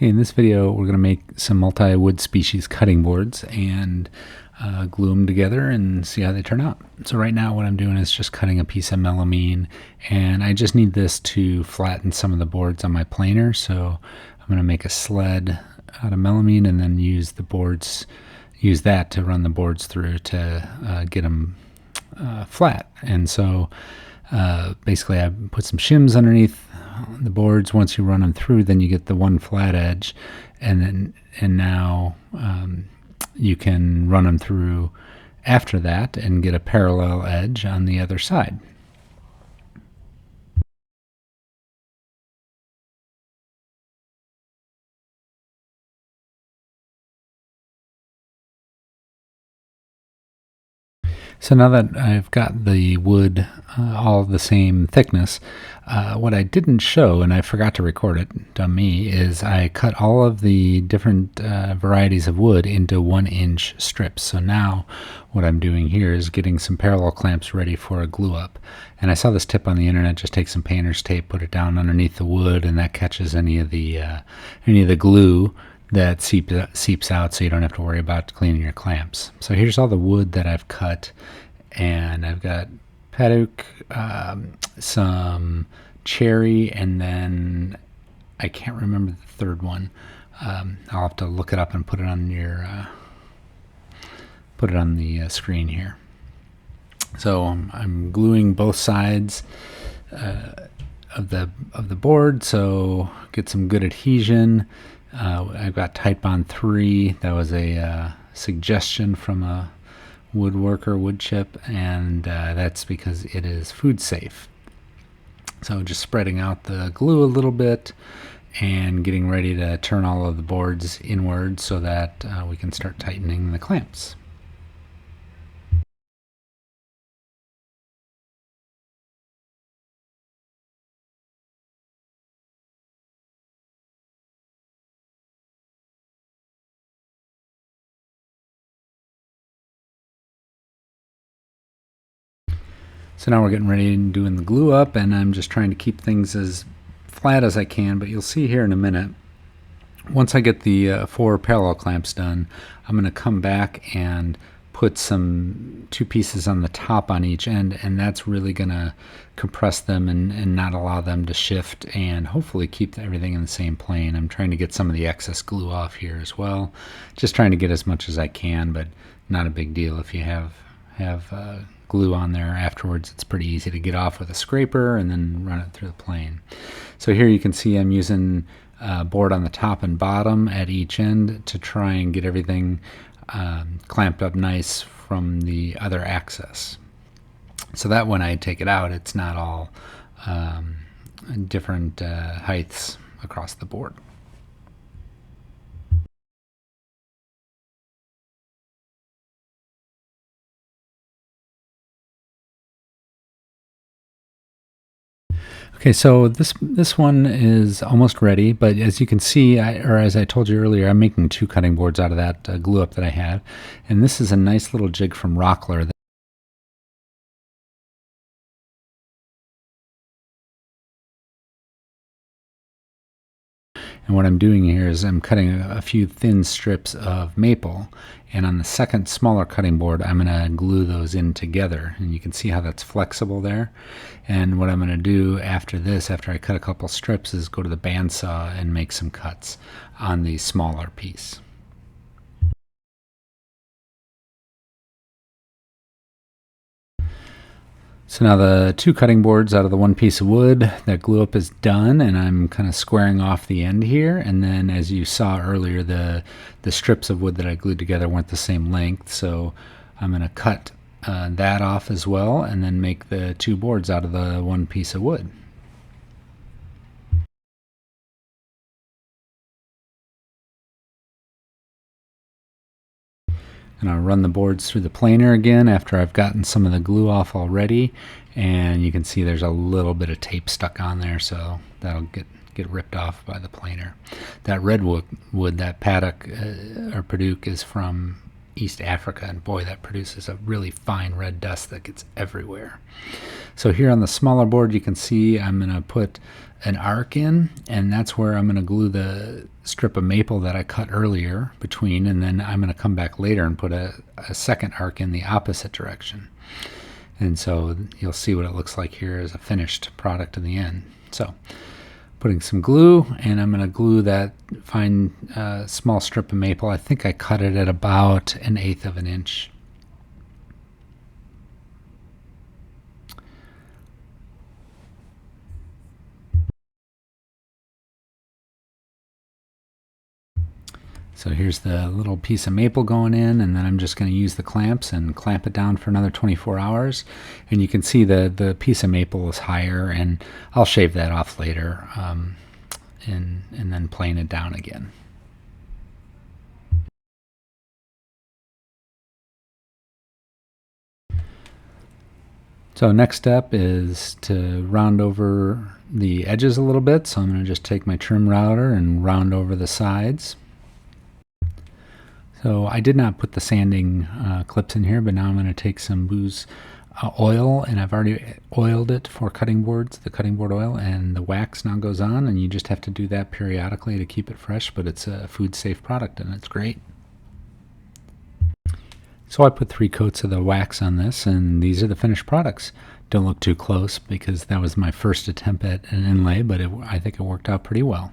In this video, we're going to make some multi-wood species cutting boards and glue them together and see how they turn out. So right now what I'm doing is just cutting a piece of melamine, and I just need this to flatten some of the boards on my planer. So I'm going to make a sled out of melamine and then use that to run the boards through to get them flat. And so basically I put some shims underneath the boards. Once you run them through, then you get the one flat edge, and now you can run them through after that and get a parallel edge on the other side. So now that I've got the wood all the same thickness, what I didn't show, and I forgot to record it, dumb me, is I cut all of the different varieties of wood into 1-inch strips. So now what I'm doing here is getting some parallel clamps ready for a glue up. And I saw this tip on the internet: just take some painter's tape, put it down underneath the wood, and that catches any of the glue that seeps out, so you don't have to worry about cleaning your clamps. So here's all the wood that I've cut, and I've got paddock, some cherry, and then I can't remember the third one. I'll have to look it up and put it on the screen here. So I'm gluing both sides of the board, so get some good adhesion. I've got Titebond 3. That was a suggestion from a woodworker, wood chip, and that's because it is food safe. So just spreading out the glue a little bit and getting ready to turn all of the boards inward so that we can start tightening the clamps. So now we're getting ready and doing the glue up, and I'm just trying to keep things as flat as I can, but you'll see here in a minute, once I get the 4 parallel clamps done, I'm going to come back and put two pieces on the top on each end, and that's really going to compress them and not allow them to shift, and hopefully keep everything in the same plane. I'm trying to get some of the excess glue off here as well, just trying to get as much as I can, but not a big deal. If you have glue on there afterwards, it's pretty easy to get off with a scraper and then run it through the plane. So here you can see I'm using board on the top and bottom at each end to try and get everything clamped up nice from the other axis, so that when I take it out, it's not all different heights across the board. Okay, so this one is almost ready, but as you can see, or as I told you earlier, I'm making 2 cutting boards out of that glue up that I have, and this is a nice little jig from Rockler. And what I'm doing here is I'm cutting a few thin strips of maple, and on the second smaller cutting board I'm going to glue those in together, and you can see how that's flexible there. And what I'm going to do after this, after I cut a couple strips, is go to the bandsaw and make some cuts on the smaller piece. So now the 2 cutting boards out of the 1 piece of wood, that glue up is done, and I'm kind of squaring off the end here. And then, as you saw earlier, the strips of wood that I glued together weren't the same length, so I'm going to cut that off as well, and then make the 2 boards out of the 1 piece of wood. And I'll run the boards through the planer again after I've gotten some of the glue off already, and you can see there's a little bit of tape stuck on there, so that'll get ripped off by the planer. That redwood, that paddock or paddock, is from East Africa, and boy, that produces a really fine red dust that gets everywhere. So here on the smaller board, you can see I'm going to put an arc in, and that's where I'm going to glue the strip of maple that I cut earlier between, and then I'm going to come back later and put a second arc in the opposite direction. And so you'll see what it looks like here as a finished product in the end. So putting some glue, and I'm going to glue that fine small strip of maple. I think I cut it at about 1/8 of an inch. So here's the little piece of maple going in, and then I'm just going to use the clamps and clamp it down for another 24 hours. And you can see the piece of maple is higher, and I'll shave that off later and then plane it down again. So next step is to round over the edges a little bit. So I'm going to just take my trim router and round over the sides. So I did not put the sanding clips in here, but now I'm going to take some Booz oil, and I've already oiled it for cutting boards, the cutting board oil, and the wax now goes on, and you just have to do that periodically to keep it fresh, but it's a food safe product and it's great. So I put 3 coats of the wax on this, and these are the finished products. Don't look too close because that was my first attempt at an inlay, but I think it worked out pretty well.